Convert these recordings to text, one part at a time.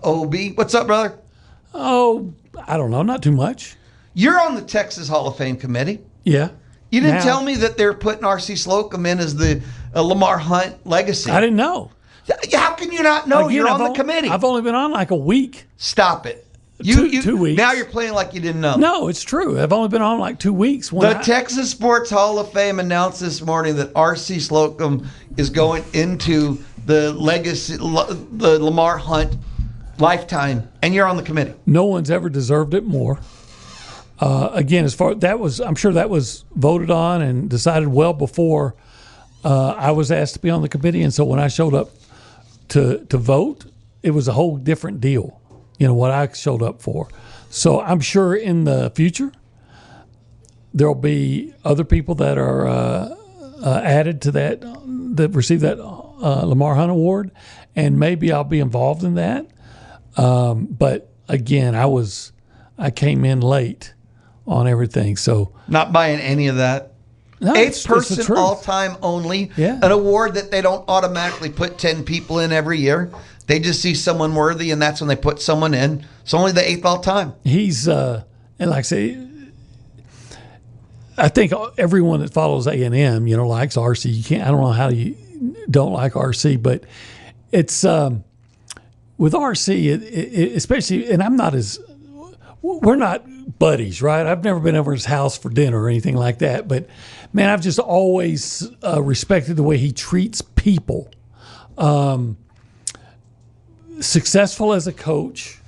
Obi. What's up, brother? Oh, I don't know. Not too much. You're on the Texas Hall of Fame committee. Yeah. You didn't tell me that they're putting R.C. Slocum in as the Lamar Hunt legacy. I didn't know. How can you not know? You're on the committee. I've only been on like a week. Stop it. 2 weeks. Now you're playing like you didn't know. No, it's true. I've only been on like 2 weeks. The Texas Sports Hall of Fame announced this morning that R.C. Slocum is going into the legacy, the Lamar Hunt lifetime, and you're on the committee. No one's ever deserved it more. Again, as far I'm sure that was voted on and decided well before I was asked to be on the committee, and so when I showed up to vote, it was a whole different deal. You know, what I showed up for. So I'm sure in the future there'll be other people that are added to that receive that Lamar Hunt Award, and maybe I'll be involved in that. But again, I came in late on everything, so not buying any of that. No, 8th person all time only. Yeah. An award that they don't automatically put 10 people in every year. They just see someone worthy, and that's when they put someone in. It's only the 8th all time. He's and like I say, I think everyone that follows A&M, likes RC. You can't. I don't know how you don't like RC, but it's with RC, especially. And we're not buddies, right? I've never been over his house for dinner or anything like that. But man, I've just always respected the way he treats people. Successful as a coach.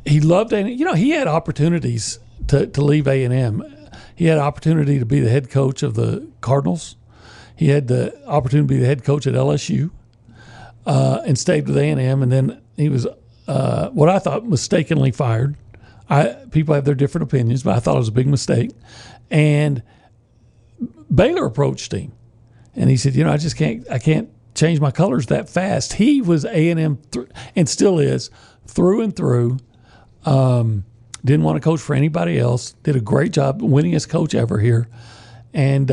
He loved A&M. He had opportunities to leave A&M. He had opportunity to be the head coach of the Cardinals. He had the opportunity to be the head coach at LSU and stayed with A&M. And then he was what I thought mistakenly fired. People have their different opinions, but I thought it was a big mistake. And Baylor approached him, and he said, I can't change my colors that fast. He was A&M and still is through and through. Didn't want to coach for anybody else. Did a great job, winningest coach ever here. And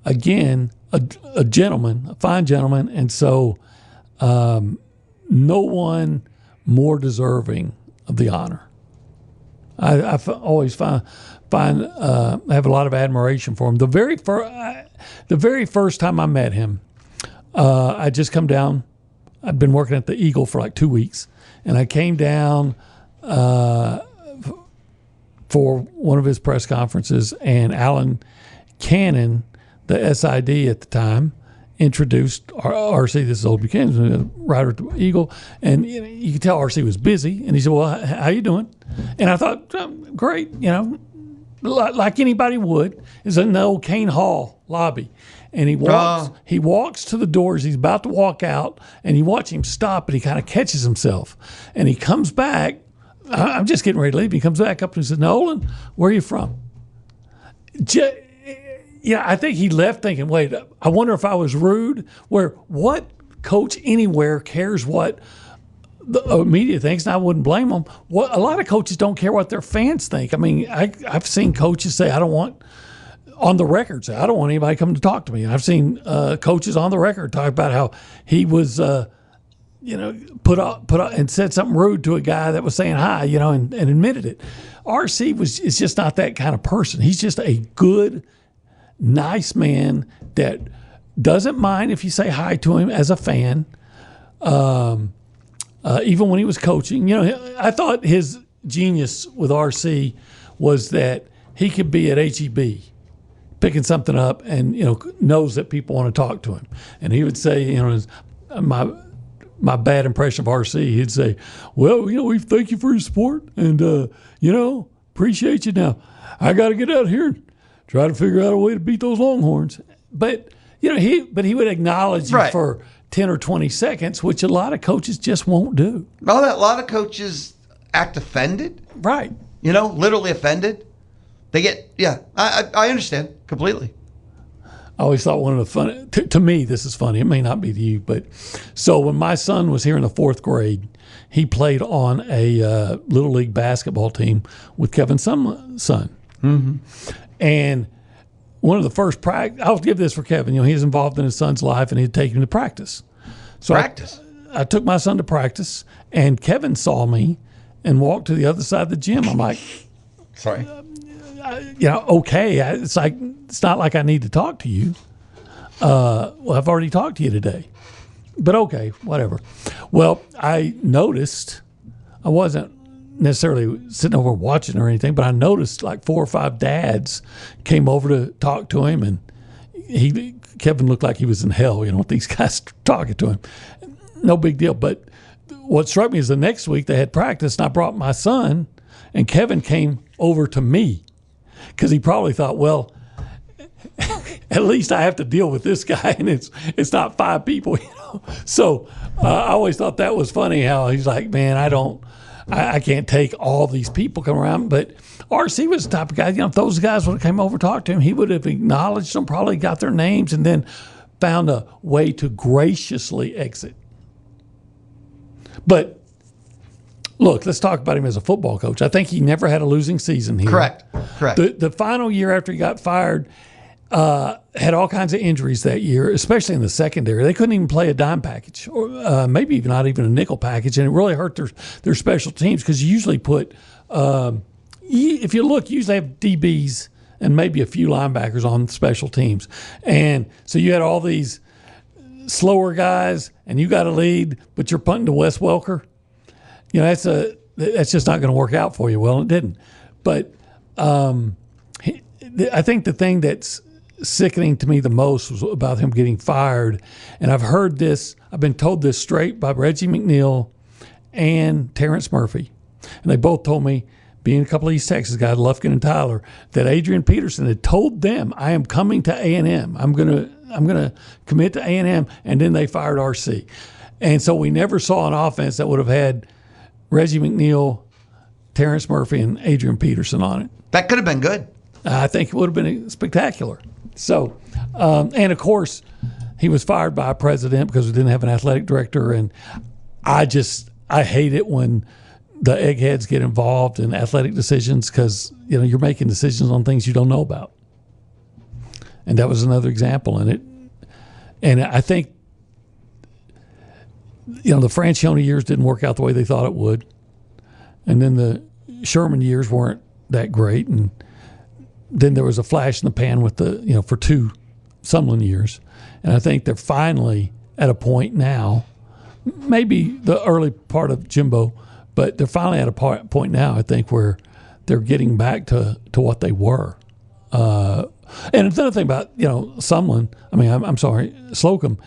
again, a gentleman, a fine gentleman. And so no one more deserving of the honor. I always have a lot of admiration for him. The very first time I met him, I'd just come down. I'd been working at the Eagle for like 2 weeks, and I came down for one of his press conferences, and Alan Cannon, the SID at the time, introduced RC. This is old Buchanan, writer at the Eagle, and you could tell RC was busy. And he said, "Well, how you doing?" And I thought, "Great," like anybody would. It's in the old Kane Hall lobby, and he walks to the doors. He's about to walk out, and you watch him stop, and he kind of catches himself, and he comes back. I'm just getting ready to leave. He comes back up and he says, "Now, Olin, where are you from?" I think he left thinking, wait, I wonder if I was rude. What coach anywhere cares what the media thinks, and I wouldn't blame them. A lot of coaches don't care what their fans think. I mean, I've seen coaches say, I don't want anybody coming to talk to me. And I've seen coaches on the record talk about how he was put up and said something rude to a guy that was saying hi, and admitted it. RC is just not that kind of person. He's just a good, nice man that doesn't mind if you say hi to him as a fan. Even when he was coaching, I thought his genius with RC was that he could be at HEB picking something up and, knows that people want to talk to him. And he would say, my bad impression of RC, he'd say, well, we thank you for your support and, appreciate you. Now, I got to get out here and try to figure out a way to beat those Longhorns. But, he would acknowledge you for 10 or 20 seconds, which a lot of coaches just won't do. Well, a lot of coaches act offended. Right. Literally offended. They get, I understand completely. I always thought one of the funny, to me, this is funny. It may not be to you, but so when my son was here in the 4th grade, he played on a Little League basketball team with Kevin's son. Mm-hmm. And one of the first practice, I'll give this for Kevin, he's involved in his son's life and he'd take him to practice. So practice? I took my son to practice, And Kevin saw me and walked to the other side of the gym. I'm like, Sorry. Okay. It's like, it's not like I need to talk to you. Well, I've already talked to you today. But okay, whatever. Well, I noticed, I wasn't necessarily sitting over watching or anything, but I noticed like 4 or 5 dads came over to talk to him, and Kevin looked like he was in hell, with these guys talking to him. No big deal. But what struck me is the next week they had practice, and I brought my son, and Kevin came over to me because he probably thought, well, at least I have to deal with this guy, and it's not 5 people, So I always thought that was funny how he's like, man, I can't take all these people come around. But RC was the type of guy, if those guys would have came over and talked to him, he would have acknowledged them, probably got their names, and then found a way to graciously exit. But look, let's talk about him as a football coach. I think he never had a losing season here. Correct. The final year after he got fired, had all kinds of injuries that year, especially in the secondary. They couldn't even play a dime package, or maybe even not even a nickel package, and it really hurt their special teams because you usually put, if you look, you usually have DBs and maybe a few linebackers on special teams. And so you had all these slower guys, and you got a lead, but you're punting to Wes Welker. That's just not going to work out for you. Well, it didn't. But I think the thing that's sickening to me the most was about him getting fired. And I've been told this straight by Reggie McNeil and Terrence Murphy. And they both told me, being a couple of East Texas guys, Lufkin and Tyler, that Adrian Peterson had told them, I am coming to A&M. I'm gonna commit to A&M, and then they fired RC. And so we never saw an offense that would have had Reggie McNeil, Terrence Murphy, and Adrian Peterson on it. That could have been good. I think it would have been spectacular. So, and of course, he was fired by a president because we didn't have an athletic director. And I hate it when the eggheads get involved in athletic decisions because, you're making decisions on things you don't know about. And that was another example in it. And I think, the Francione years didn't work out the way they thought it would. And then the Sherman years weren't that great. And then there was a flash in the pan with for 2 Sumlin years. And I think they're finally at a point now, maybe the early part of Jimbo, but they're finally at a point now, I think, where they're getting back to what they were. And another thing about, Sumlin, I'm sorry, Slocum,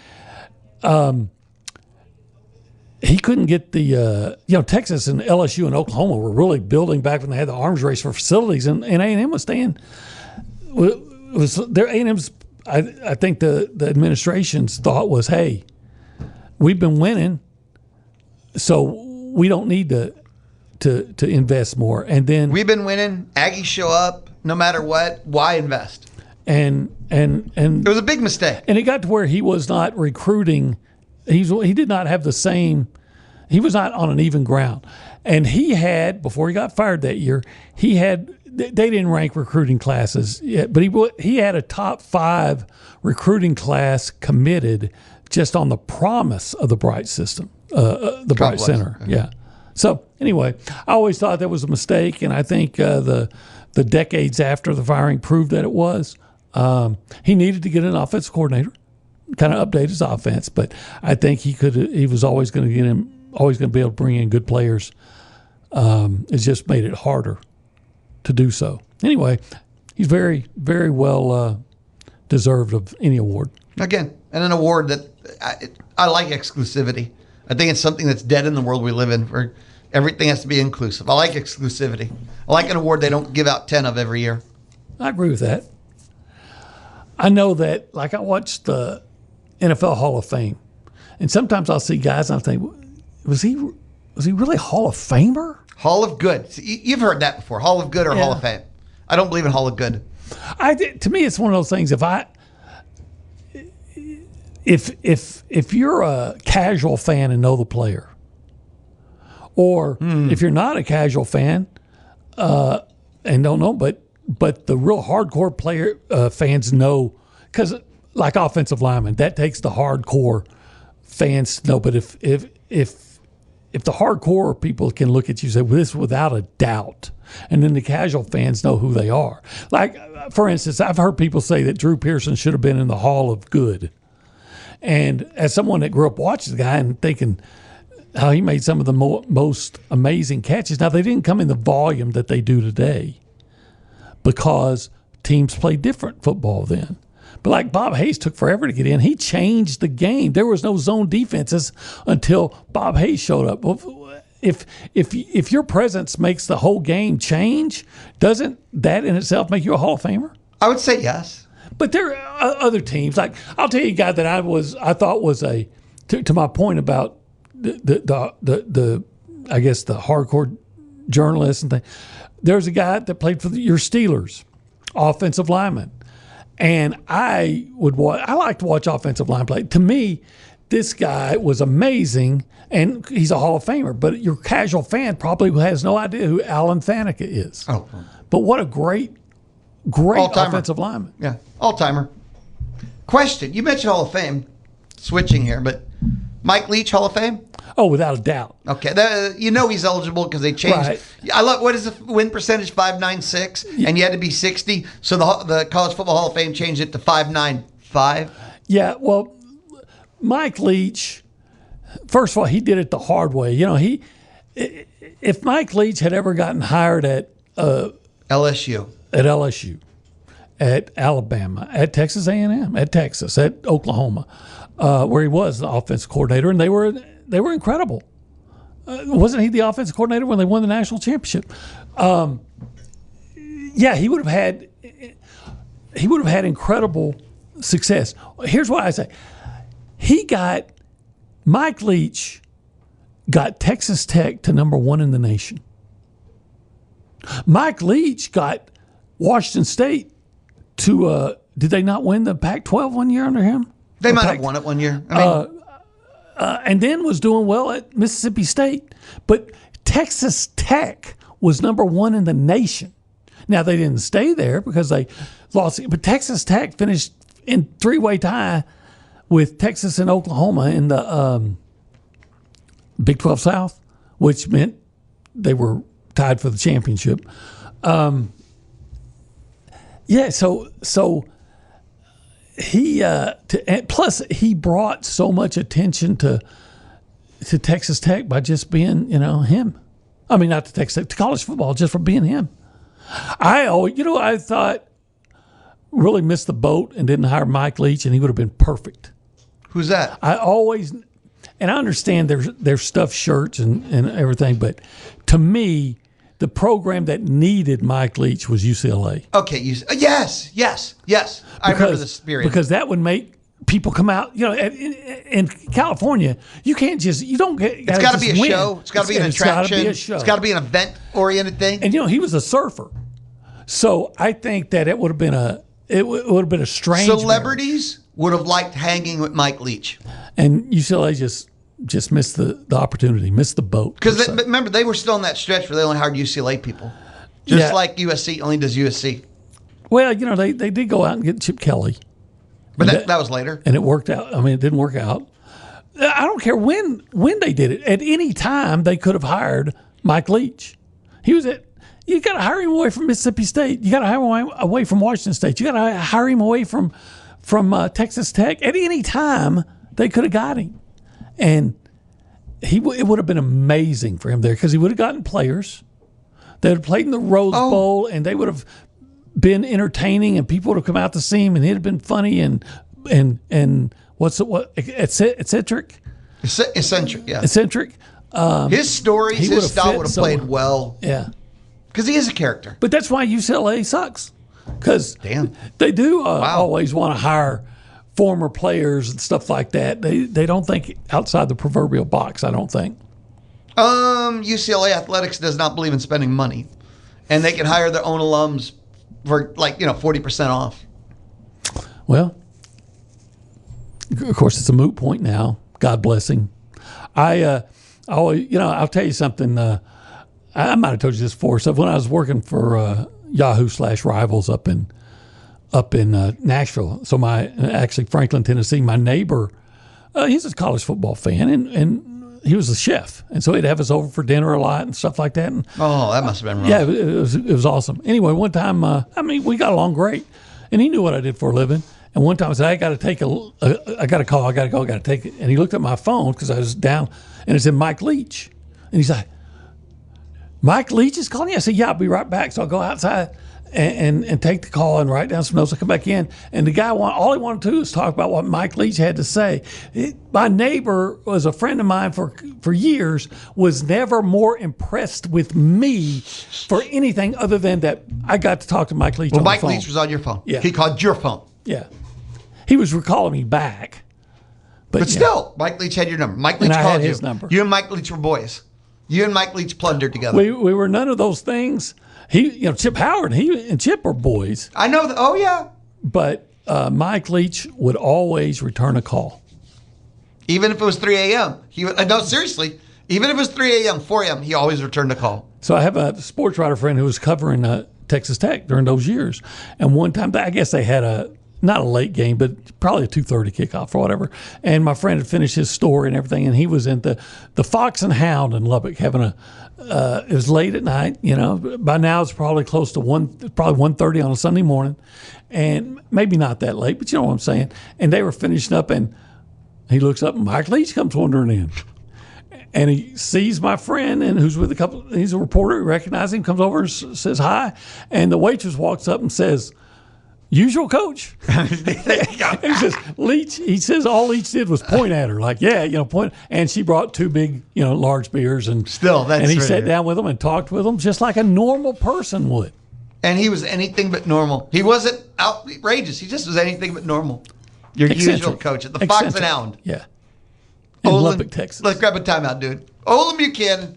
he couldn't get the, Texas and LSU and Oklahoma were really building back when they had the arms race for facilities, and A&M was staying. Their A&M's, I think the administration's thought was, hey, we've been winning, so we don't need to invest more. And then we've been winning. Aggies show up no matter what. Why invest? And it was a big mistake. And it got to where he was not recruiting. He did not have the same. He was not on an even ground. And he had, before he got fired that year, they didn't rank recruiting classes yet, but he had a top 5 recruiting class committed just on the promise of the Bright system, the Bright Center. Yeah. So anyway, I always thought that was a mistake, and I think the decades after the firing proved that it was. He needed to get an offensive coordinator, kind of update his offense, but I think he was always going to be able to bring in good players. It just made it harder to do so. Anyway, he's very, very well deserved of any award. Again, and an award that I like exclusivity. I think it's something that's dead in the world we live in, where everything has to be inclusive. I like exclusivity. I like an award they don't give out 10 of every year. I agree with that. I know that, like, I watch the NFL Hall of Fame, and sometimes I'll see guys and I think, was he really Hall of Famer? Hall of Good. You've heard that before. Hall of Good or Hall of Fame. I don't believe in Hall of Good. To me, it's one of those things. If you're a casual fan and know the player, or if you're not a casual fan and don't know, but the real hardcore player fans know, because like offensive linemen, that takes the hardcore fans to know. But if if the hardcore people can look at you and say, well, this without a doubt, and then the casual fans know who they are. Like, for instance, I've heard people say that Drew Pearson should have been in the Hall of Good. And as someone that grew up watching the guy and thinking how he made some of the most amazing catches, now they didn't come in the volume that they do today because teams played different football then. But like Bob Hayes took forever to get in. He changed the game. There was no zone defenses until Bob Hayes showed up. Well, if your presence makes the whole game change, doesn't that in itself make you a Hall of Famer? I would say yes. But there are other teams. Like, I'll tell you a guy that I thought was to my point about the I guess the hardcore journalists and things. There's a guy that played for your Steelers, offensive lineman. And I like to watch offensive line play. To me, this guy was amazing, and he's a Hall of Famer. But your casual fan probably has no idea who Alan Faneca is. Oh, but what a great all-timer. Offensive lineman. Yeah, all-timer. Question: you mentioned Hall of Fame. Switching here, but Mike Leach, Hall of Fame? Oh, without a doubt. Okay, he's eligible because they changed. Right. I love, what is the win percentage? 596, and you had to be 60. So the College Football Hall of Fame changed it to 595. Yeah, well, Mike Leach. First of all, he did it the hard way. If Mike Leach had ever gotten hired at LSU, at Alabama, at Texas A&M, at Texas, at Oklahoma, where he was the offensive coordinator, and they were incredible. Wasn't he the offensive coordinator when they won the national championship? Yeah, he would have had incredible success. Here's what I say: Mike Leach got Texas Tech to number 1 in the nation. Mike Leach got Washington State to. Did they not win the Pac-12 one year under him? They might have won it one year. And then was doing well at Mississippi State. But Texas Tech was number 1 in the nation. Now, they didn't stay there because they lost. But Texas Tech finished in 3-way tie with Texas and Oklahoma in the Big 12 South, which meant they were tied for the championship. So he plus he brought so much attention to Texas Tech by just being him. I mean, not to Texas Tech, to college football, just for being him. I thought really missed the boat and didn't hire Mike Leach, and he would have been perfect. Who's that? I understand there's stuffed shirts and everything, but to me, the program that needed Mike Leach was UCLA. Okay, yes. I remember this period. Because that would make people come out. In California, you can't just, you don't get. It's got to be a show. It's got to be an attraction. It's got to be a show. It's got to be an event-oriented thing. And he was a surfer, so I think that it would have been a strange. Celebrities would have liked hanging with Mike Leach, and UCLA just missed the opportunity, missed the boat. Because remember, they were still in that stretch where they only hired UCLA people, just like USC only does USC. Well, they did go out and get Chip Kelly, but that was later, and it worked out. I mean, it didn't work out. I don't care when they did it. At any time, they could have hired Mike Leach. He was at. You got to hire him away from Mississippi State. You got to hire him away from Washington State. You got to hire him away from Texas Tech. At any time, they could have got him. And it would have been amazing for him there because he would have gotten players. They would have played in the Rose Bowl, and they would have been entertaining, and people would have come out to see him, and he'd have been funny and eccentric. Eccentric, yeah. Eccentric. His stories, his style would have played well. Yeah. Because he is a character. But that's why UCLA sucks. Because they do always want to hire former players and stuff like that. They don't think outside the proverbial box, I don't think. UCLA Athletics does not believe in spending money. And they can hire their own alums for 40% off. Well, of course, it's a moot point now. God blessing. I'll tell you something. I might have told you this before. So when I was working for Yahoo/Rivals up in Nashville, so actually Franklin, Tennessee, my neighbor, he's a college football fan, and he was a chef, and so he'd have us over for dinner a lot and stuff like that. And Oh, that must have been rough. yeah, it was awesome. Anyway, one time, we got along great, and he knew what I did for a living. And one time I said, I got to take I got to call, I got to go, I got to take it. And he looked at my phone because I was down, and it said Mike Leach, and he's like, Mike Leach is calling you? I said, yeah, I'll be right back. So I'll go outside and take the call and write down some notes. I come back in, and the guy, all he wanted to do was talk about what Mike Leach had to say. My neighbor was a friend of mine for years, was never more impressed with me for anything other than that I got to talk to Mike Leach on the phone. Mike Leach was on your phone. Yeah. He called your phone. Yeah. He was recalling me back. But still, Mike Leach had your number. Mike Leach called you. His number. You and Mike Leach were boys. You and Mike Leach plundered together. We were none of those things. Chip Howard, he and Chip are boys. I know that. Oh, yeah. But Mike Leach would always return a call. Even if it was 3 a.m. He would, no, seriously. Even if it was 3 a.m., 4 a.m., he always returned a call. So I have a sports writer friend who was covering Texas Tech during those years. And one time, I guess they had not a late game, but probably a 2:30 kickoff or whatever. And my friend had finished his story and everything, and he was in the Fox and Hound in Lubbock having it was late at night, By now it's probably close to 1:30 on a Sunday morning, and maybe not that late, but you know what I'm saying. And they were finishing up, and he looks up, and Mike Leach comes wandering in. And he sees my friend, and who's with a couple. He's a reporter. He recognizes him, comes over and says hi. And the waitress walks up and says, "Usual coach." And he says, "Leach." He says all Leach did was point at her, like, "Yeah, point." And she brought two big, large beers, and that's. And he sat down with them and talked with them just like a normal person would. And he was anything but normal. He wasn't outrageous. He just was anything but normal. Your usual coach at the Fox and Hound. Yeah. In Lubbock, Texas. Let's grab a timeout, dude. Olin Buchanan.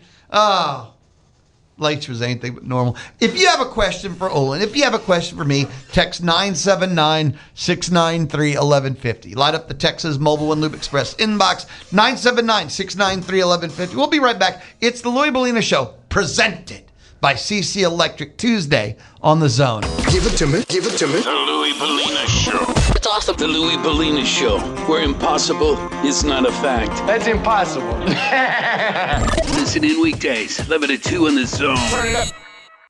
Leach was anything but normal. If you have a question for Olin, if you have a question for me, text 979-693-1150. Light up the Texas Mobile and Loop Express inbox, 979-693-1150. We'll be right back. It's the Louis Bellina Show, presented by CC Electric, Tuesday on The Zone. Give it to me. Give it to me. The Louis Bellina Show. It's awesome. The Louis Bellina Show, where impossible is not a fact. That's impossible. Listen in weekdays, 11 to 2 on The Zone.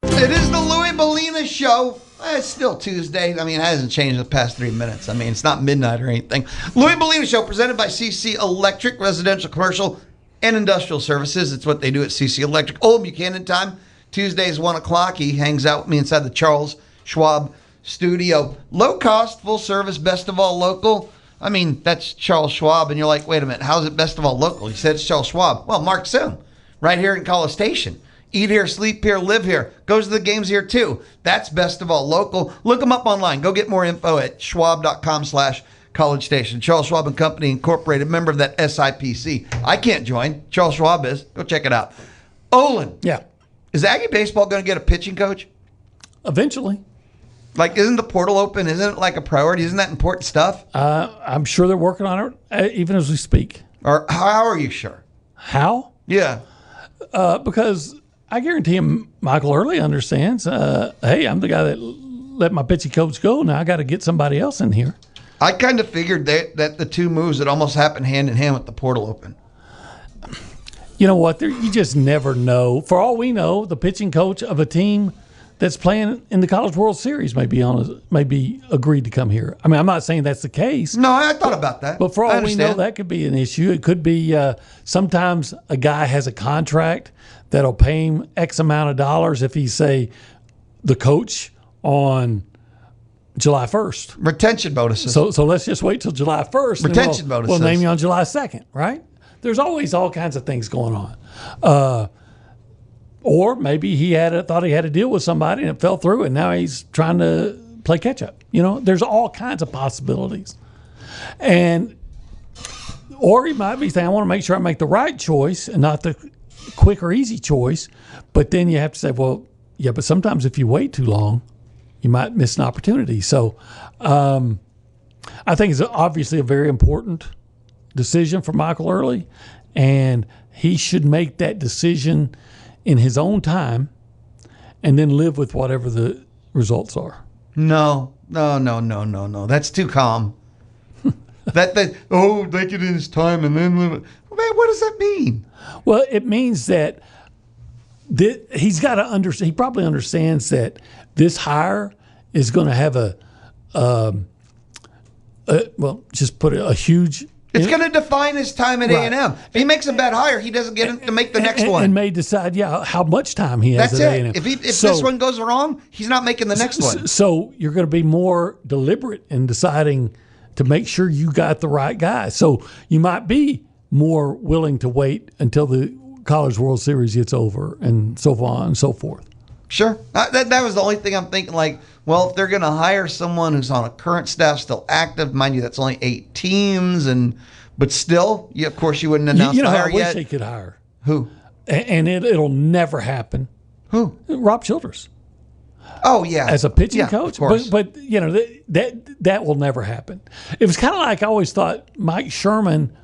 It is the Louis Bellina Show. It's still Tuesday. I mean, it hasn't changed in the past 3 minutes. I mean, it's not midnight or anything. Louis Bellina Show, presented by CC Electric, residential, commercial, and industrial services. It's what they do at CC Electric. Olin Buchanan time. Tuesdays, 1 o'clock. He hangs out with me inside the Charles Schwab studio. Low cost, full service, best of all local. I mean, that's Charles Schwab, and you're like, wait a minute, how's it best of all local? He said it's Charles Schwab. Well, Mark Sim, right here in College Station. Eat here, sleep here, live here. Goes to the games here too. That's best of all local. Look them up online. Go get more info at schwab.com/College Station. Charles Schwab and Company Incorporated, member of that SIPC. I can't join. Charles Schwab is. Go check it out. Olin. Yeah. Is Aggie baseball going to get a pitching coach? Eventually. Like, isn't the portal open? Isn't it like a priority? Isn't that important stuff? I'm sure they're working on it, even as we speak. Or how are you sure? How? Yeah. Because I guarantee him Michael Early understands, hey, I'm the guy that let my pitching coach go. Now I got to get somebody else in here. I kind of figured that the two moves that almost happened hand in hand with the portal open. You know what? You just never know. For all we know, the pitching coach of a team that's playing in the College World Series may be agreed to come here. I mean, I'm not saying that's the case. No, I thought about that. But for all we know, that could be an issue. It could be sometimes a guy has a contract that'll pay him X amount of dollars if he's, say, the coach on July 1st. Retention bonuses. So let's just wait till July 1st. Retention bonuses. We'll name you on July 2nd, right? There's always all kinds of things going on. Or maybe he thought he had to deal with somebody and it fell through, and now he's trying to play catch up. There's all kinds of possibilities. Or he might be saying, I want to make sure I make the right choice and not the quick or easy choice. But then you have to say, well, yeah, but sometimes if you wait too long, you might miss an opportunity. So I think it's obviously a very important decision for Michael Early, and he should make that decision in his own time and then live with whatever the results are. No. That's too calm. Take it in his time and then live. Man, what does that mean? Well, it means that he's got to understand. He probably understands that this hire is going to have just put a huge. It's going to define his time at Right. A&M. If he makes a bad hire, he doesn't get to make the next one. And may decide, how much time he has That's at it. A&M. If this one goes wrong, he's not making the next one. So you're going to be more deliberate in deciding to make sure you got the right guy. So you might be more willing to wait until the College World Series gets over and so on and so forth. Sure. That was the only thing I'm thinking, like, well, if they're going to hire someone who's on a current staff, still active, mind you, that's only 8 teams, but still, of course, you wouldn't announce the hire I wish yet. they could hire. Who? And it'll never happen. Who? Rob Childress. Oh, yeah. As a pitching Yeah, coach. of course. But that will never happen. It was kind of like I always thought Mike Sherman,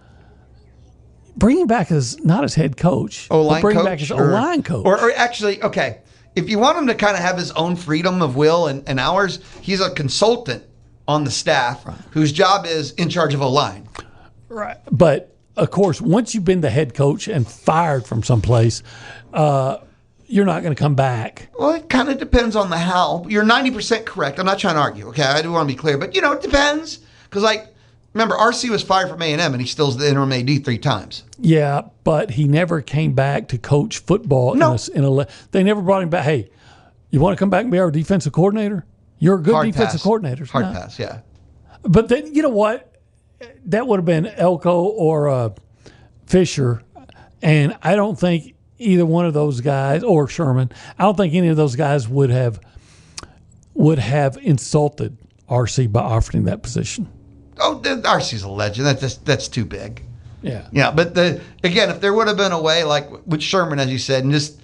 bringing back not as head coach, but O-line bringing coach, back as O-line coach. Or actually, okay, if you want him to kind of have his own freedom of will and hours, he's a consultant on the staff whose job is in charge of O-line. Right. But, of course, once you've been the head coach and fired from someplace, you're not going to come back. Well, it kind of depends on the how. You're 90% correct. I'm not trying to argue, okay? I do want to be clear. But, it depends. Because, remember, RC was fired from A&M, and he still's the interim AD 3 times. Yeah, but he never came back to coach football. No. They never brought him back. Hey, you want to come back and be our defensive coordinator? You're a good Hard defensive pass. coordinator. Hard No. pass, yeah. But then, you know what? That would have been Elko or Fisher, and I don't think either one of those guys, or Sherman, I don't think any of those guys would have insulted RC by offering that position. Oh, RC's a legend. That's too big. Yeah. Yeah, but again, if there would have been a way, like with Sherman, as you said, and just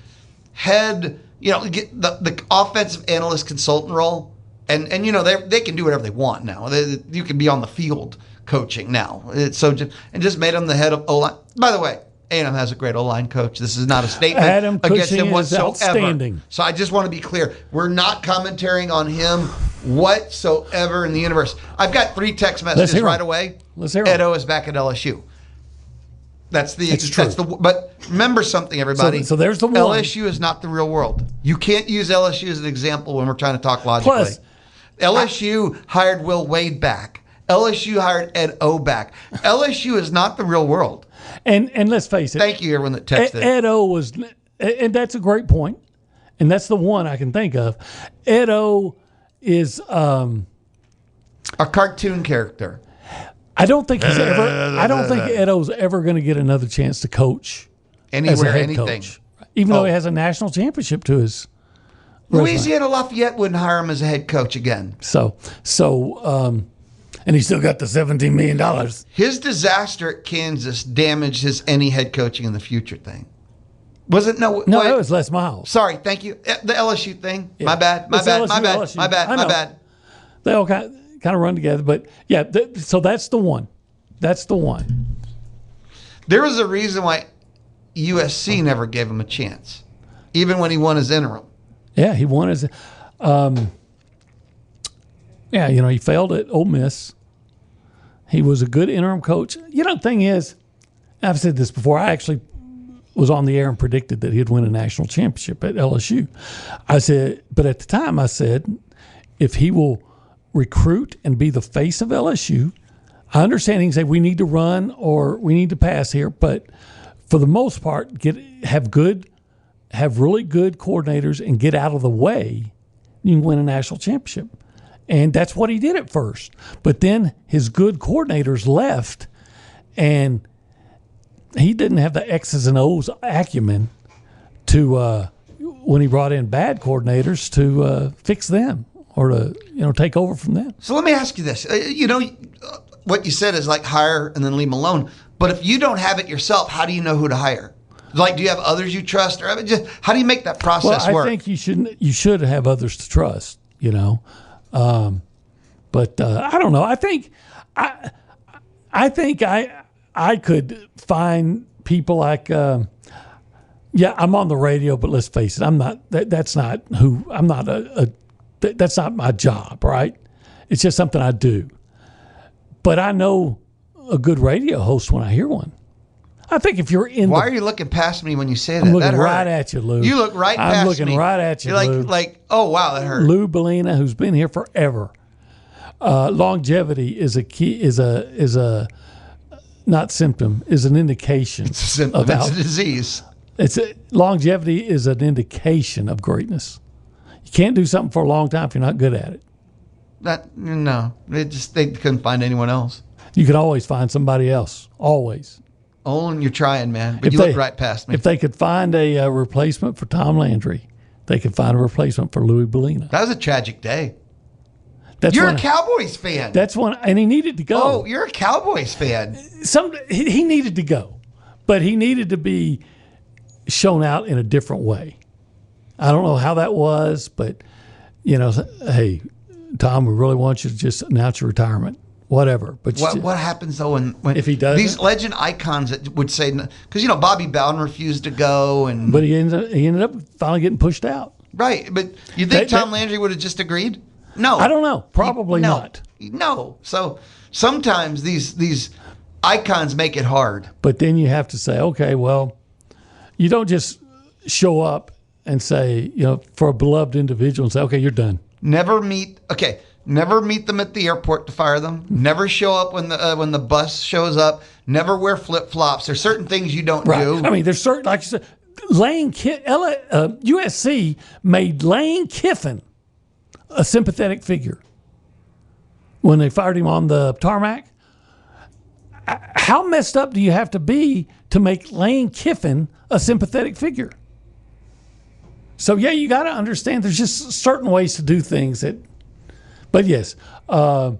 get the offensive analyst consultant role, and they can do whatever they want now. You can be on the field coaching now. Just made him the head of O-line. By the way, A&M has a great O-line coach. This is not a statement Adam against Cushing him is whatsoever. outstanding. So I just want to be clear. We're not commentating on him whatsoever in the universe. I've got 3 text messages right away. Let's hear 'em. Edo is back at LSU. It's true. But remember something, everybody. So there's the one. LSU is not the real world. You can't use LSU as an example when we're trying to talk logically. Plus, LSU hired Will Wade back. LSU hired Ed O back. LSU is not the real world. And let's face it. Thank you, everyone that texted. Ed O was, and that's a great point, and that's the one I can think of. Ed O is a cartoon character. I don't think Ed O's ever going to get another chance to coach Anywhere, as a head anything. coach, even though he has a national championship to his resume. Louisiana Lafayette wouldn't hire him as a head coach again. And he still got the $17 million. His disaster at Kansas damaged his any head coaching in the future thing. Was it? No, it was Les Miles. Sorry, thank you. The LSU thing. Yeah. My bad. It's LSU. My bad. They all kind of run together. But, yeah, so that's the one. That's the one. There was a reason why USC never gave him a chance, even when he won his interim. Yeah, he won his he failed at Ole Miss. He was a good interim coach. The thing is, I've said this before, I actually was on the air and predicted that he'd win a national championship at LSU. But at the time I said, if he will recruit and be the face of LSU, I understand he can say we need to run or we need to pass here, but for the most part, have really good coordinators and get out of the way, you can win a national championship. And that's what he did at first. But then his good coordinators left, and he didn't have the X's and O's acumen to, when he brought in bad coordinators, to fix them or to take over from them. So let me ask you this. What you said is like hire and then leave them alone. But if you don't have it yourself, how do you know who to hire? Like, do you have others you trust, or just how do you make that process work? I think you should have others to trust. But I don't know. I think I could find people like I'm on the radio, but let's face it, I'm not. That's not who I'm not that's not my job, right? It's just something I do. But I know a good radio host when I hear one. I think if you're in Why are you looking past me when you say that? I'm looking That hurt. right at you, Lou. You look right past me. I'm looking right at you, You're Lou. like, oh, wow, that hurt. Lou Bellina, who's been here forever. Longevity is a key, is a not symptom, is an indication. It's a symptom. It's a disease. Longevity is an indication of greatness. You can't do something for a long time if you're not good at it. No, they couldn't find anyone else. You can always find somebody else. Always. Olin, you're trying, man, but you look right past me. If they could find a replacement for Tom Landry, they could find a replacement for Louis Bellina. That was a tragic day. You're a Cowboys fan. That's one, and he needed to go. Oh, you're a Cowboys fan. He needed to go, but he needed to be shown out in a different way. I don't know how that was, but hey, Tom, we really want you to just announce your retirement. Whatever. But what happens though when if he does these legend icons that would say, because Bobby Bowden refused to go, but he ended up finally getting pushed out. Right, but you think Tom Landry would have just agreed? No, I don't know. Probably not. No. So sometimes these icons make it hard. But then you have to say, okay, well, you don't just show up and say, for a beloved individual and say, okay, you're done. Never meet them at the airport to fire them. Never show up when the bus shows up. Never wear flip-flops. There's certain things you don't do. I mean, there's certain, like you said, USC made Lane Kiffin a sympathetic figure when they fired him on the tarmac. How messed up do you have to be to make Lane Kiffin a sympathetic figure? So, yeah, you got to understand there's just certain ways to do things that. But yes, but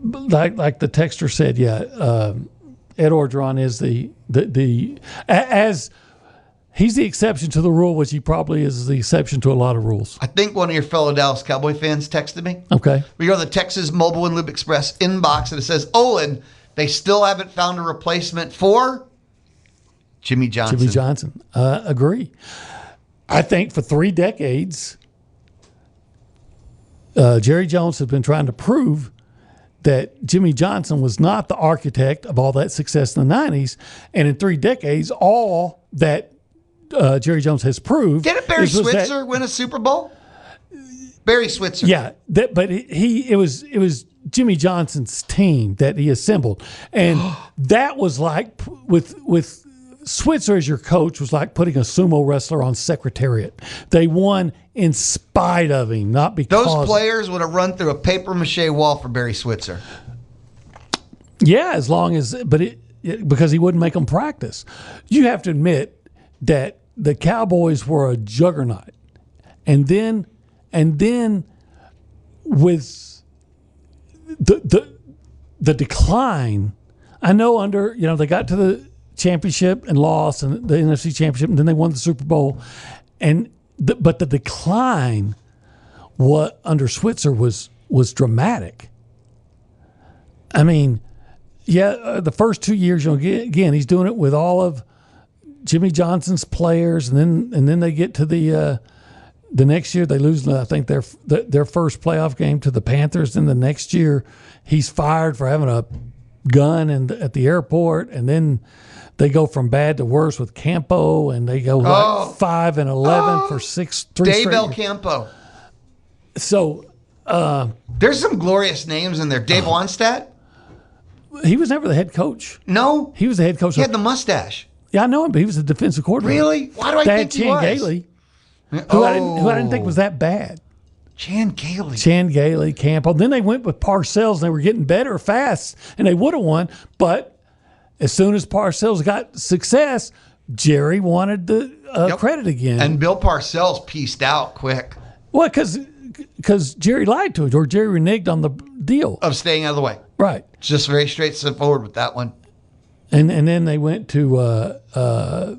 like the texter said, Ed Orgeron is as he's the exception to the rule, which he probably is the exception to a lot of rules. I think one of your fellow Dallas Cowboy fans texted me. Okay, we go to the Texas Mobile and Lube Express inbox and it says, Olin, they still haven't found a replacement for Jimmy Johnson. Jimmy Johnson, agree. I think for 3 decades. Jerry Jones has been trying to prove that Jimmy Johnson was not the architect of all that success in the 90s. And in 3 decades, all that Jerry Jones has proved. Didn't Barry Switzer win a Super Bowl? Barry Switzer. Yeah, but it was Jimmy Johnson's team that he assembled. And that was like with Switzer as your coach was like putting a sumo wrestler on Secretariat. They won in spite of him, not because. Those players would have run through a papier-mâché wall for Barry Switzer. Yeah, as long as, because he wouldn't make them practice. You have to admit that the Cowboys were a juggernaut, and then with the decline, I know they got to the championship and lost, and the NFC championship, and then they won the Super Bowl, but the decline, under Switzer was dramatic. I mean, the first 2 years, again, he's doing it with all of Jimmy Johnson's players, and then they get to the next year they lose, I think their first playoff game to the Panthers. Then the next year he's fired for having a gun at the airport, and then they go from bad to worse with Campo, and they go 5-11 for 3 Dave straight El years. Campo. So there's some glorious names in there. Dave Wannstedt. He was never the head coach. No, he was the head coach. He had the mustache. Yeah, I know him, but he was the defensive coordinator. Really? Why do I think he was? Chan Gailey, who I didn't think was that bad. Chan Gailey, Campo. Then they went with Parcells, and they were getting better fast, and they would have won. But as soon as Parcells got success, Jerry wanted the credit again. And Bill Parcells pieced out quick. Well, because Jerry lied to him, or Jerry reneged on the deal of staying out of the way. Right. Just very straightforward with that one. And then they went to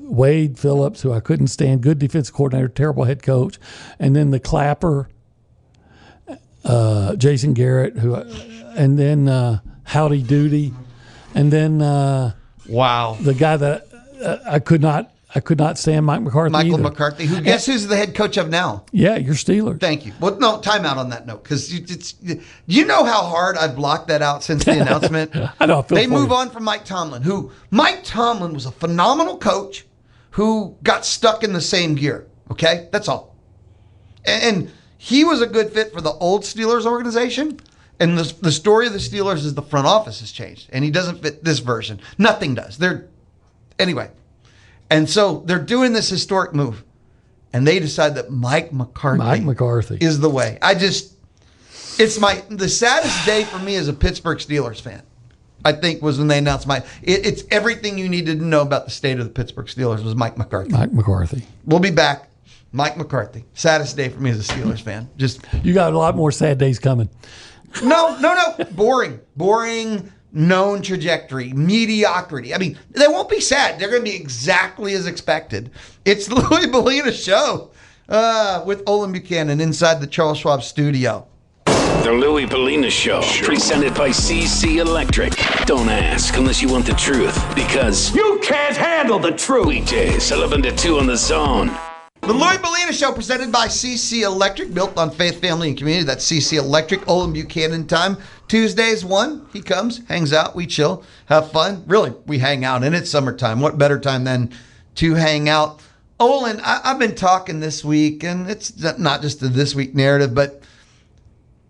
Wade Phillips, who I couldn't stand, good defensive coordinator, terrible head coach. And then the Clapper, Jason Garrett, and then Howdy Doody. And then wow, the guy that I could not I could not stand Mike McCarthy Michael either. McCarthy, who guess who's the head coach of now? Yeah, you're Steelers. Thank you. Well, no, time out on that note, because you know how hard I've blocked that out since the announcement? I know. They move on from Mike Tomlin, Mike Tomlin was a phenomenal coach who got stuck in the same gear. Okay? That's all. And he was a good fit for the old Steelers organization. And the story of the Steelers is the front office has changed. And he doesn't fit this version. Nothing does. Anyway. And so they're doing this historic move. And they decide that Mike McCarthy is the way. It's the saddest day for me as a Pittsburgh Steelers fan, I think, was when they announced it's everything you needed to know about the state of the Pittsburgh Steelers was Mike McCarthy. Mike McCarthy. We'll be back. Mike McCarthy. Saddest day for me as a Steelers fan. You got a lot more sad days coming. No. Boring, known trajectory, mediocrity. I mean, they won't be sad. They're going to be exactly as expected. It's the Louis Bellina Show with Olin Buchanan inside the Charles Schwab studio. The Louis Bellina Show, presented by CC Electric. Don't ask unless you want the truth, because you can't handle the truth. Weekdays, 11 to 2 on The Zone. The Louis Bellina Show, presented by CC Electric, built on faith, family, and community. That's CC Electric. Olin Buchanan time. Tuesdays, 1, he comes, hangs out, we chill, have fun. Really, we hang out, and it's summertime. What better time than to hang out? Olin, I've been talking this week, and it's not just a This Week narrative, but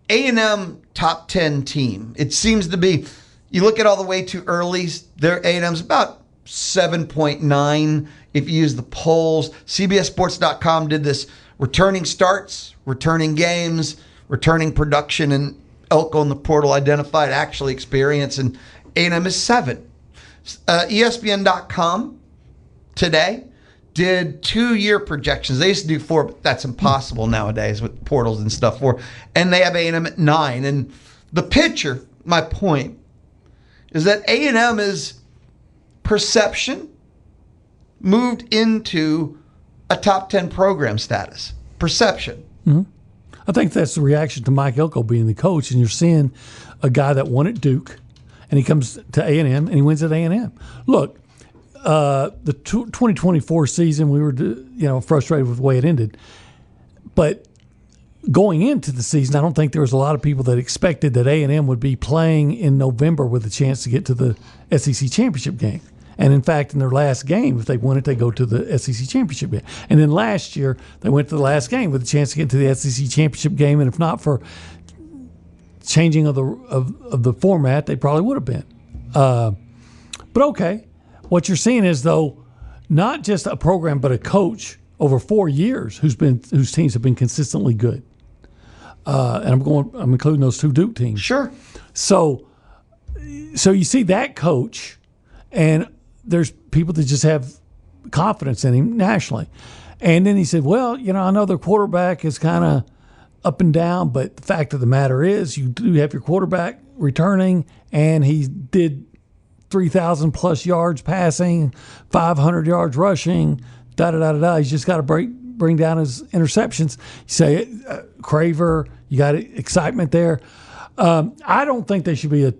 A&M top 10 team. It seems to be, you look at all the way too early, their A&M's about 7.9 if you use the polls. CBSSports.com did this returning starts, returning games, returning production, and Elko in the portal identified actually experience, and A&M is 7. ESPN.com today did 2-year projections. They used to do 4, but that's impossible nowadays with portals and stuff. And they have A&M at 9. And the picture, my point, is that A&M is perception moved into a top 10 program status. Perception. Mm-hmm. I think that's the reaction to Mike Elko being the coach, and you're seeing a guy that won at Duke, and he comes to A&M, and he wins at A&M. Look, the 2024 season, we were frustrated with the way it ended. But going into the season, I don't think there was a lot of people that expected that A&M would be playing in November with a chance to get to the SEC championship game. And in fact, in their last game, if they won it, they go to the SEC championship game. And then last year, they went to the last game with a chance to get to the SEC championship game. And if not for changing of the format, they probably would have been. But okay, what you're seeing is, though, not just a program, but a coach over 4 years whose teams have been consistently good. And I'm including those 2 Duke teams. Sure. So you see that coach, and there's people that just have confidence in him nationally. And then he said, well, I know their quarterback is kind of up and down, but the fact of the matter is you do have your quarterback returning, and he did 3,000 plus yards passing, 500 yards rushing, da-da-da-da-da. He's just got to bring down his interceptions. You say, Craver, you got excitement there. I don't think they should be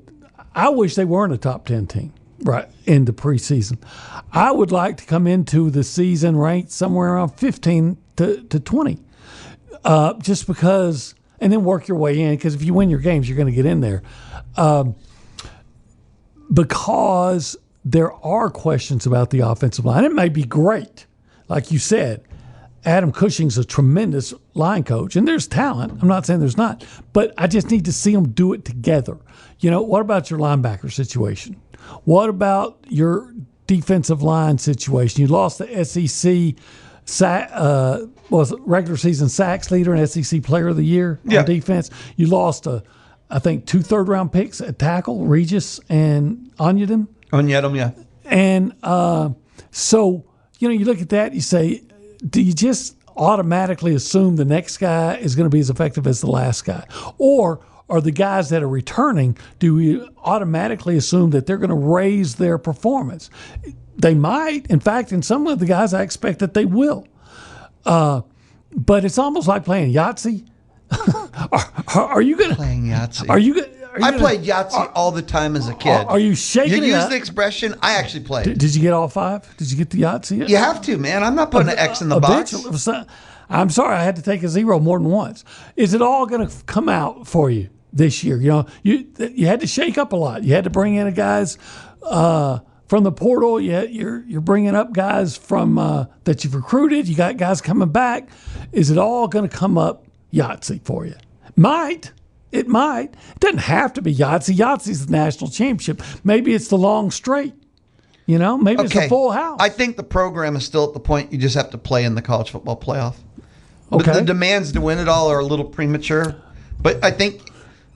I wish they weren't a top 10 team. Right, in the preseason. I would like to come into the season ranked somewhere around 15 to 20. Just because, and then work your way in, because if you win your games, you're going to get in there. Because there are questions about the offensive line. It may be great. Like you said, Adam Cushing's a tremendous line coach, and there's talent. I'm not saying there's not, but I just need to see them do it together. What about your linebacker situation? What about your defensive line situation? You lost the SEC regular season sacks leader and SEC Player of the Year on defense. You lost, I think, 2 third-round picks at tackle, Regis and Onyedem. Yeah. And so, you look at that, you say, do you just automatically assume the next guy is going to be as effective as the last guy? Or are the guys that are returning, do we automatically assume that they're going to raise their performance? They might. In fact, in some of the guys, I expect that they will. But it's almost like playing Yahtzee. Are you going to playing Yahtzee? Are I played Yahtzee all the time as a kid. Are you shaking You it use up? the expression, I actually played. Did you get all 5? Did you get the Yahtzee? You have to, man. I'm not putting an X in the box. I'm sorry, I had to take a 0 more than once. Is it all going to come out for you this year? You know, you had to shake up a lot. You had to bring in guys from the portal. You're bringing up guys from that you've recruited. You got guys coming back. Is it all going to come up Yahtzee for you? It might. It doesn't have to be Yahtzee. Yahtzee's the national championship. Maybe it's the long straight. You know, maybe it's a full house. I think the program is still at the point you just have to play in the college football playoff. Okay. The demands to win it all are a little premature. But I think,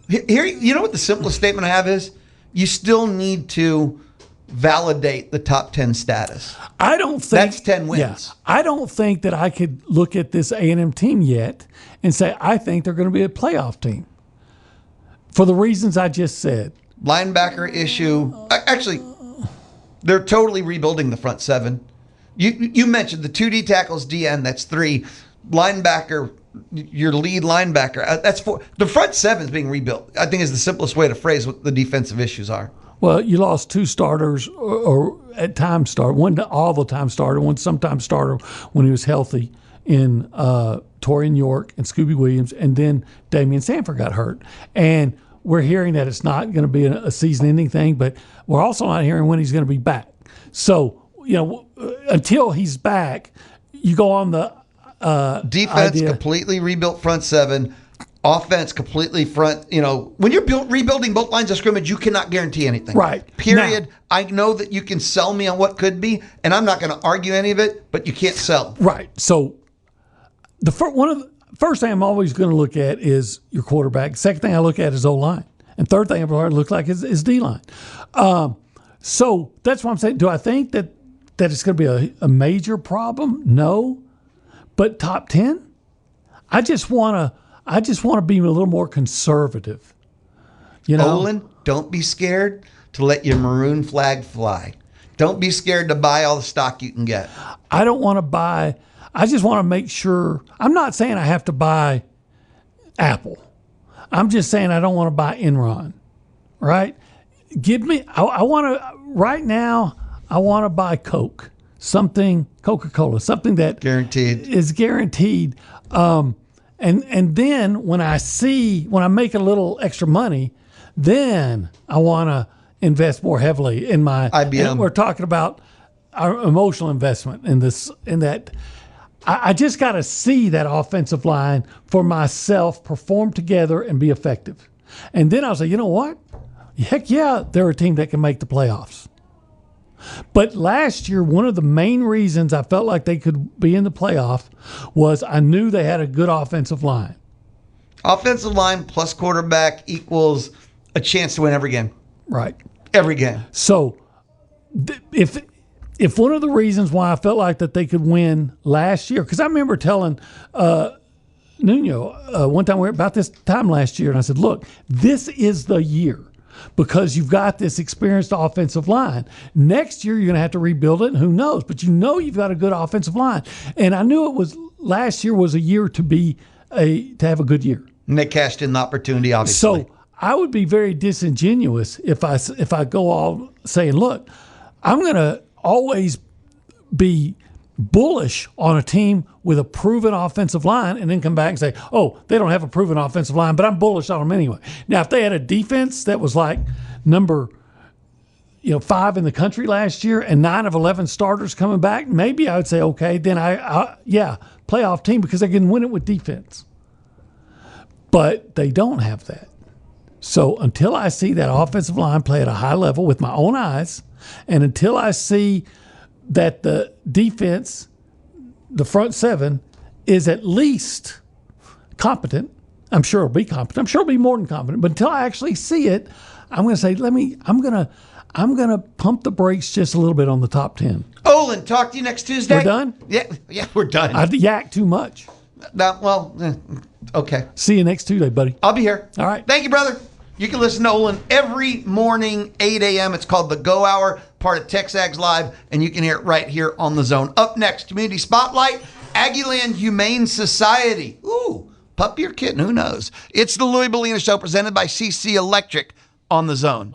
here, you know what the simplest statement I have is? You still need to validate the top 10 status. I don't think that's 10 wins. Yeah, I don't think that I could look at this A&M team yet and say I think they're going to be a playoff team for the reasons I just said. Linebacker issue. Actually, they're totally rebuilding the front 7. You mentioned the 2D tackles, DN. That's 3. Linebacker, your lead linebacker. That's 4. The front 7 is being rebuilt. I think is the simplest way to phrase what the defensive issues are. Well, you lost 2 starters, or at times starter. One all the time starter, one sometimes starter when he was healthy in Torian York and Scooby Williams, and then Damian Sanford got hurt. And we're hearing that it's not going to be a season-ending thing, but we're also not hearing when he's going to be back. So, you know, until he's back, you go on the defense completely rebuilt front 7. Offense completely front. You know, when you're rebuilding both lines of scrimmage, you cannot guarantee anything. Right. Period. Now, I know that you can sell me on what could be, and I'm not going to argue any of it, but you can't sell. Right. So the first thing I'm always going to look at is your quarterback. Second thing I look at is O-line. And third thing I look like is D-line. So that's what I'm saying. Do I think that it's going to be a major problem? No. But top 10? I just want to be a little more conservative. You know? Olin, don't be scared to let your maroon flag fly. Don't be scared to buy all the stock you can get. I don't want to buy. I just want to make sure. I'm not saying I have to buy Apple. I'm just saying I don't want to buy Enron. Right? Give me. I want to. Right now, I want to buy Coke. Something Coca-Cola. Something that guaranteed is guaranteed. And then when I make a little extra money, then I want to invest more heavily in my IBM. And we're talking about our emotional investment in this. In that, I just got to see that offensive line for myself perform together and be effective, and then I'll say, you know what? Heck yeah, they're a team that can make the playoffs. But last year, one of the main reasons I felt like they could be in the playoff was I knew they had a good offensive line. Offensive line plus quarterback equals a chance to win every game. Right. Every game. So if one of the reasons why I felt like that they could win last year, because I remember telling Nuno one time, we were about this time last year, and I said, look, this is the year. Because you've got this experienced offensive line. Next year, you're going to have to rebuild it, and who knows? But you know you've got a good offensive line. And I knew it was last year was a year to have a good year. And they cashed in the opportunity, obviously. So I would be very disingenuous if I go all saying, look, I'm going to always be bullish on a team with a proven offensive line and then come back and say, oh, they don't have a proven offensive line, but I'm bullish on them anyway. Now, if they had a defense that was like number 5 in the country last year and 9 of 11 starters coming back, maybe I would say, okay, then playoff team because they can win it with defense. But they don't have that. So until I see that offensive line play at a high level with my own eyes, and until I see that the defense, the front 7, is at least competent. I'm sure it'll be competent. I'm sure it'll be more than competent. But until I actually see it, I'm going to say, I'm going to pump the brakes just a little bit on the top 10. Olin, talk to you next Tuesday. We're done? Yeah, we're done. I yak too much. Okay. See you next Tuesday, buddy. I'll be here. All right. Thank you, brother. You can listen to Olin every morning, 8 a.m. It's called The Go Hour, part of Texags Live, and you can hear it right here on The Zone. Up next, Community Spotlight, Aggieland Humane Society. Ooh, puppy or kitten, who knows? It's the Louie Bellina Show presented by CC Electric on the Zone.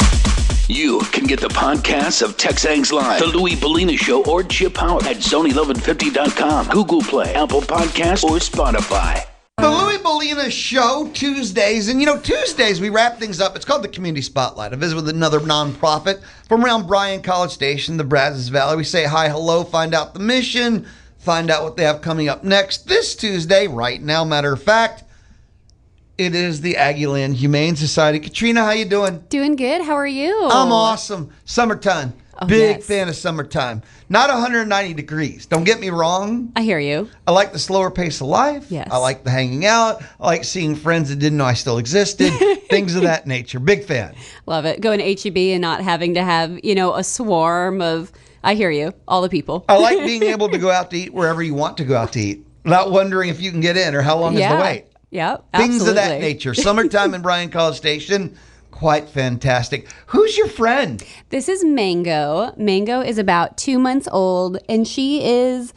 You can get the podcasts of Texangs Live, The Louie Bellina Show, or Chip Howard at zone1150.com, Google Play, Apple Podcasts, or Spotify. The Louie Bellina Show, Tuesdays. And, Tuesdays we wrap things up. It's called the Community Spotlight. I visit with another nonprofit from around Bryan College Station, the Brazos Valley. We say hi, hello, find out the mission, find out what they have coming up next. This Tuesday, right now, matter of fact, it is the Aggieland Humane Society. Katrina, how you doing? Doing good. How are you? I'm awesome. Summertime. Oh, Big yes. fan of summertime. Not 190 degrees. Don't get me wrong. I hear you. I like the slower pace of life. Yes. I like the hanging out. I like seeing friends that didn't know I still existed. Things of that nature. Big fan. Love it. Going to H-E-B and not having to have, a swarm of, I hear you, all the people. I like being able to go out to eat wherever you want to go out to eat, not wondering if you can get in or how long is the wait. Yep. Things of that absolutely. nature. Summertime in Bryan College Station. Quite fantastic. Who's your friend? This is Mango. Mango is about 2 months old, and she's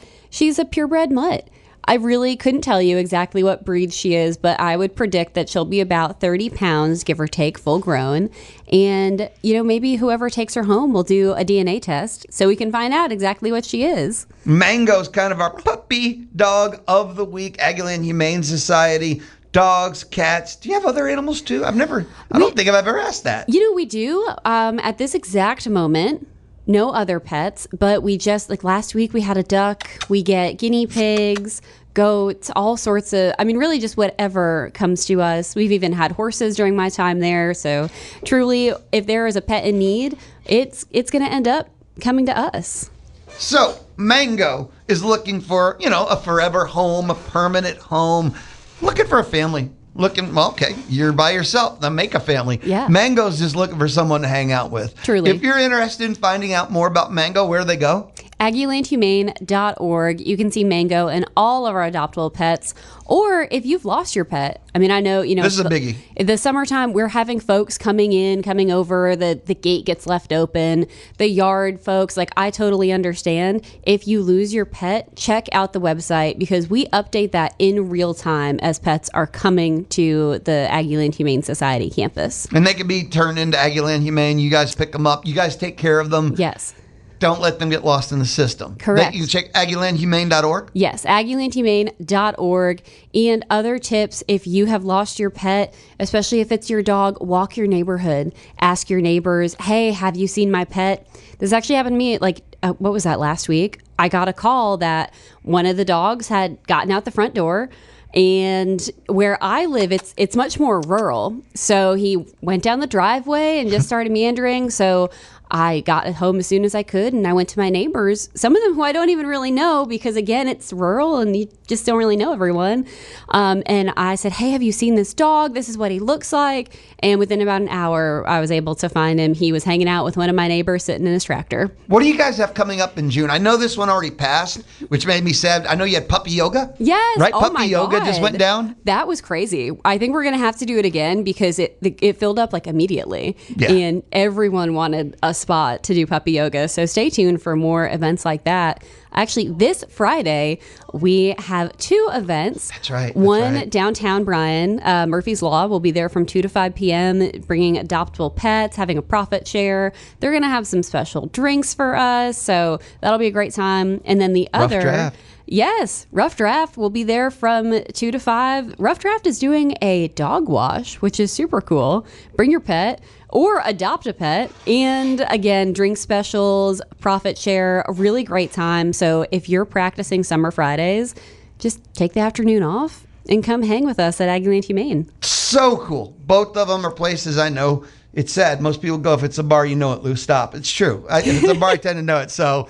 a purebred mutt. I really couldn't tell you exactly what breed she is, but I would predict that she'll be about 30 pounds, give or take, full grown. And, maybe whoever takes her home will do a DNA test so we can find out exactly what she is. Mango's kind of our puppy dog of the week. Aggieland Humane Society. Dogs, cats. Do you have other animals too? I don't think I've ever asked that. We do. At this exact moment, no other pets, but we just, last week we had a duck. We get guinea pigs, goats, all sorts of, really just whatever comes to us. We've even had horses during my time there. So truly, if there is a pet in need, it's going to end up coming to us. So Mango is looking for, a forever home, a permanent home. Looking for a family. Okay, you're by yourself. Then make a family. Yeah. Mango's just looking for someone to hang out with. Truly. If you're interested in finding out more about Mango, where do they go? AggielandHumane.org. You can see Mango and all of our adoptable pets. Or if you've lost your pet, I know, This is a biggie. The summertime, we're having folks coming over, the gate gets left open, the yard folks, I totally understand. If you lose your pet, check out the website because we update that in real time as pets are coming to the Aggieland Humane Society campus. And they can be turned into Aggieland Humane. You guys pick them up. You guys take care of them. Yes. Don't let them get lost in the system. Correct. You can check AggielandHumane.org. Yes, AggielandHumane.org. And other tips, if you have lost your pet, especially if it's your dog, walk your neighborhood. Ask your neighbors, hey, have you seen my pet? This actually happened to me, what was that, last week? I got a call that one of the dogs had gotten out the front door. And where I live, it's much more rural. So he went down the driveway and just started meandering. So I got home as soon as I could, and I went to my neighbors, some of them who I don't even really know because, again, it's rural and you just don't really know everyone. And I said, hey, have you seen this dog? This is what he looks like. And within about an hour, I was able to find him. He was hanging out with one of my neighbors sitting in his tractor. What do you guys have coming up in June? I know this one already passed, which made me sad. I know you had puppy yoga. Yes. Right? Oh Puppy my yoga God. just went down. That was crazy. I think we're going to have to do it again because it filled up immediately. Yeah. And everyone wanted a spot to do puppy yoga. So stay tuned for more events like that. Actually, this Friday, we have 2 events. That's right. One downtown Bryan, Murphy's Law will be there from 2 to 5 p.m., bringing adoptable pets, having a profit share. They're going to have some special drinks for us. So that'll be a great time. And then the other... Draft. Yes, Rough Draft will be there from 2 to 5. Rough Draft is doing a dog wash, which is super cool. Bring your pet or adopt a pet. And again, drink specials, profit share, a really great time. So if you're practicing Summer Fridays, just take the afternoon off and come hang with us at Aggieland Humane. So cool. Both of them are places I know. It's sad. Most people go, if it's a bar, you know it, Lou. Stop. It's true. If it's a bar, I tend to know it. So,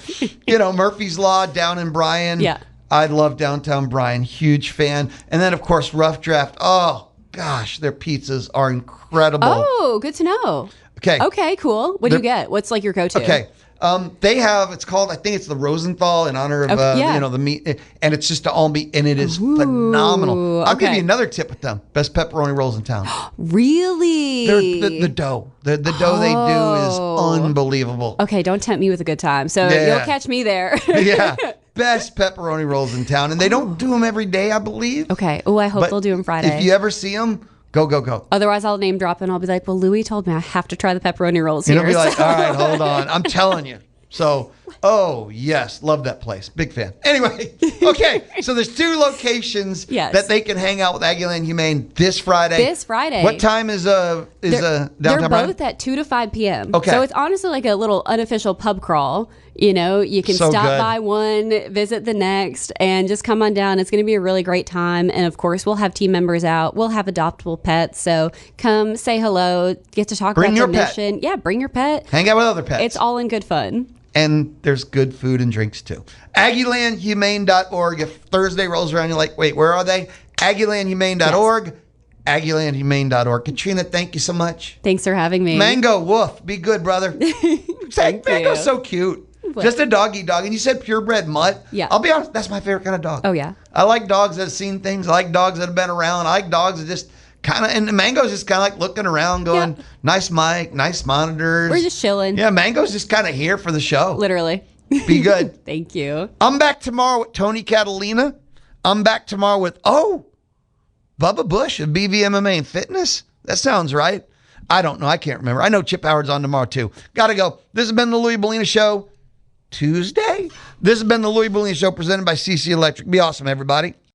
Murphy's Law down in Bryan. Yeah. I love downtown Bryan. Huge fan. And then, of course, Rough Draft. Oh, gosh, their pizzas are incredible. Oh, good to know. Okay. Okay, cool. What do you get? What's your go-to? Okay. They have, it's called, I think it's the Rosenthal in honor of, the meat. And it's just all meat, and it is phenomenal. I'll give you another tip with them. Best pepperoni rolls in town. Really? They're the dough. The dough they do is unbelievable. Okay, don't tempt me with a good time. So you'll catch me there. Yeah. best pepperoni rolls in town, and they don't do them every day, I believe. Okay. Oh, I hope But they'll do them Friday. If you ever see them, go. Otherwise, I'll name drop and I'll be like, well, Louis told me I have to try the pepperoni rolls And here. it'll be like, so- all right, hold on. I'm telling you. So, oh, yes. Love that place. Big fan. Anyway, okay. So there's 2 locations Yes. that they can hang out with Aggieland Humane this Friday. This Friday. What time is downtown They're Brian? both at 2 to 5 p.m. Okay. So it's honestly like a little unofficial pub crawl. You know, you can So stop good. by one, visit the next, and just come on down. It's going to be a really great time. And of course, we'll have team members out. We'll have adoptable pets. So come say hello, get to talk Bring about your the pet. mission. Yeah, bring your pet. Hang out with other pets. It's all in good fun. And there's good food and drinks too. AggielandHumane.org. If Thursday rolls around, you're like, wait, where are they? AggielandHumane.org. AggielandHumane.org. Katrina, thank you so much. Thanks for having me. Mango, woof. Be good, brother. Thank Mango's you. so cute. Just a doggy dog. And you said purebred mutt. Yeah. I'll be honest, that's my favorite kind of dog. Oh, yeah. I like dogs that have seen things. I like dogs that have been around. I like dogs that just kind of, and Mango's just kind of like looking around going, Yeah. nice mic, nice monitors. We're just chilling. Yeah, Mango's just kind of here for the show. Literally. Be good. Thank you. I'm back tomorrow with Tony Catalina. I'm back tomorrow with, Bubba Bush of BVMMA and Fitness. That sounds right. I don't know. I can't remember. I know Chip Howard's on tomorrow too. Gotta go. This has been the Louis Bellina Show Tuesday. This has been the Louis Bellina Show presented by CC Electric. Be awesome, everybody.